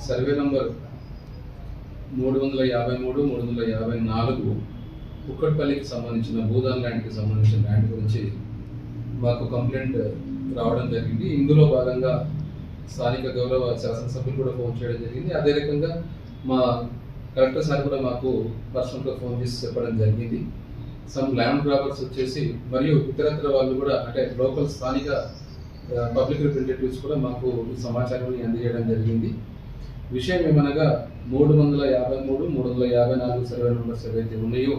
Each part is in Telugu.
సర్వే నంబర్ 353, 354 కుక్కట్పల్లికి సంబంధించిన భూదాన్ ల్యాండ్కి సంబంధించిన ల్యాండ్ గురించి మాకు కంప్లైంట్ రావడం జరిగింది. ఇందులో భాగంగా స్థానిక గౌరవ శాసనసభ్యులు కూడా ఫోన్ చేయడం జరిగింది. అదే రకంగా మా కలెక్టర్ సార్ కూడా మాకు పర్సనల్గా ఫోన్ చేసి చెప్పడం జరిగింది. సమ్ ల్యాండ్ గ్రాబర్స్ వచ్చేసి మరియు ఇతరత్ర వాళ్ళు కూడా అంటే లోకల్ స్థానిక పబ్లిక్ రిప్రజెంటేటివ్స్ కూడా మాకు ఈ సమాచారాన్ని అందజేయడం జరిగింది. విషయం ఏమనగా 353, 354 సర్వే నంబర్స్ ఏవైతే ఉన్నాయో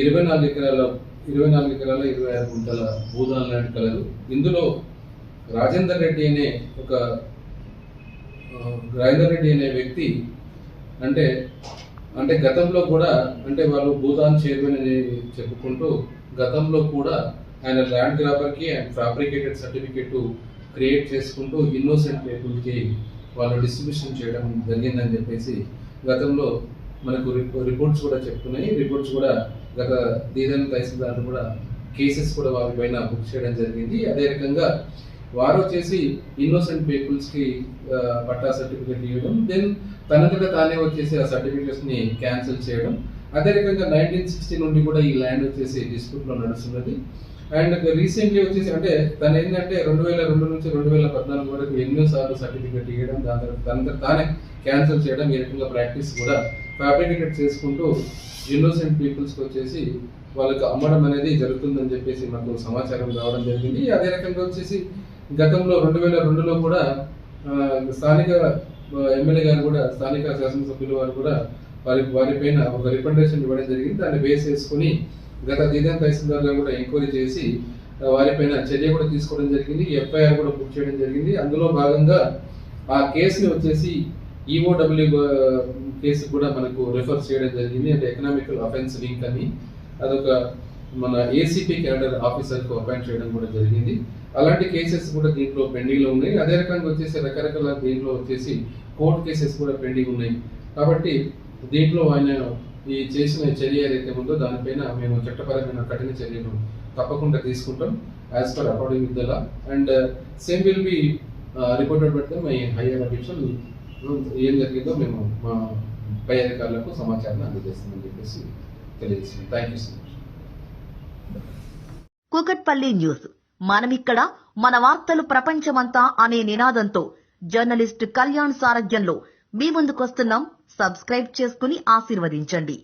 24 ఎకరాల 26 గుంటల భూదాన్ ల్యాండ్ కలదు. ఇందులో రాజేందర్ రెడ్డి అనే వ్యక్తి అంటే గతంలో కూడా అంటే వాళ్ళు భూదాన్ చైర్మన్ అని చెప్పుకుంటూ గతంలో కూడా ఆయన ల్యాండ్ గ్రాబర్కి అండ్ ఫ్యాబ్రికేటెడ్ సర్టిఫికేట్ క్రియేట్ చేసుకుంటూ ఇన్నోసెంట్ పీపుల్కి వాళ్ళు డిస్ట్రిబ్యూషన్ చేయడం జరిగిందని చెప్పేసి గతంలో మనకు రిపోర్ట్స్ కూడా చెప్తున్నాయి. రిపోర్ట్స్ కూడా గత దీదన్ తహసీల్దార్ కూడా కేసెస్ కూడా వారి పైన బుక్ చేయడం జరిగింది. అదే రకంగా వారు వచ్చేసి ఇన్నోసెంట్ పీపుల్స్కి పట్టా సర్టిఫికేట్ ఇవ్వడం, దెన్ తనంతట తానే వచ్చేసి ఆ సర్టిఫికేట్స్ని క్యాన్సిల్ చేయడం. అదే రకంగా 1960 నుండి కూడా ఈ ల్యాండ్ వచ్చేసి డిస్ప్యూట్లో నడుస్తున్నది. అండ్ రీసెంట్లీ వచ్చేసి అంటే తను ఏంటంటే 2002 నుంచి 2014 వరకు ఎన్నోసార్లు సర్టిఫికేట్ ఇవ్వడం, దాని తర్వాత తనంతట తానే క్యాన్సిల్ చేయడం, ఈ రకంగా ప్రాక్టీస్ కూడా ఫ్యాబ్రికేటెడ్ చేసుకుంటూ ఇన్నోసెంట్ పీపుల్స్కి వచ్చేసి వాళ్ళకి అమ్మడం అనేది జరుగుతుందని చెప్పేసి మాకు సమాచారం రావడం జరిగింది. అదే రకంగా వచ్చేసి గతంలో 2002లో కూడా స్థానిక ఎమ్మెల్యే గారు కూడా స్థానిక శాసనసభ్యులు వారు కూడా వారిపైన ఒక రికమెండేషన్ ఇవ్వడం జరిగింది. దాన్ని బేస్ చేసుకుని గత దీదన్ తహసీల్దార్ గారు కూడా ఎంక్వైరీ చేసి వారిపైన చర్య కూడా తీసుకోవడం జరిగింది. ఎఫ్ఐఆర్ కూడా బుక్ చేయడం జరిగింది. అందులో భాగంగా ఆ కేసుని వచ్చేసి ఈఓడబ్ల్యూ కేసు కూడా మనకు రిఫర్ చేయడం జరిగింది. అంటే ఎకనామికల్ అఫెన్స్ లింక్ అని అదొక మన ఏసీపీ క్యాడర్ ఆఫీసర్కు అపాయింట్ చేయడం కూడా జరిగింది. అలాంటి కేసెస్ కూడా దీంట్లో పెండింగ్లో ఉన్నాయి. అదే రకంగా వచ్చేసి రకరకాల దీంట్లో వచ్చేసి కోర్టు కేసెస్ కూడా పెండింగ్ ఉన్నాయి. కాబట్టి దీంట్లో ఆయన ఈ చేసిన చర్య ఏదైతే ఉందో దానిపైన మేము చట్టపరమైన కఠిన చర్యలు తప్పకుండా తీసుకుంటాం as per according with the law and same will be reported but my higher official. ఏం జరిగిందో మేము మా పై అధికారులకు సమాచారాన్ని అందజేస్తామని చెప్పేసి తెలియజేస్తుంది. Thank you so much. Kukatpally news మనమిక్కడ మన వార్తలు ప్రపంచమంతా అనే నినాదంతో జర్నలిస్ట్ కళ్యాణ్ సారథ్యంలో మీ ముందుకొస్తున్నాం. సబ్స్క్రైబ్ చేసుకుని ఆశీర్వదించండి.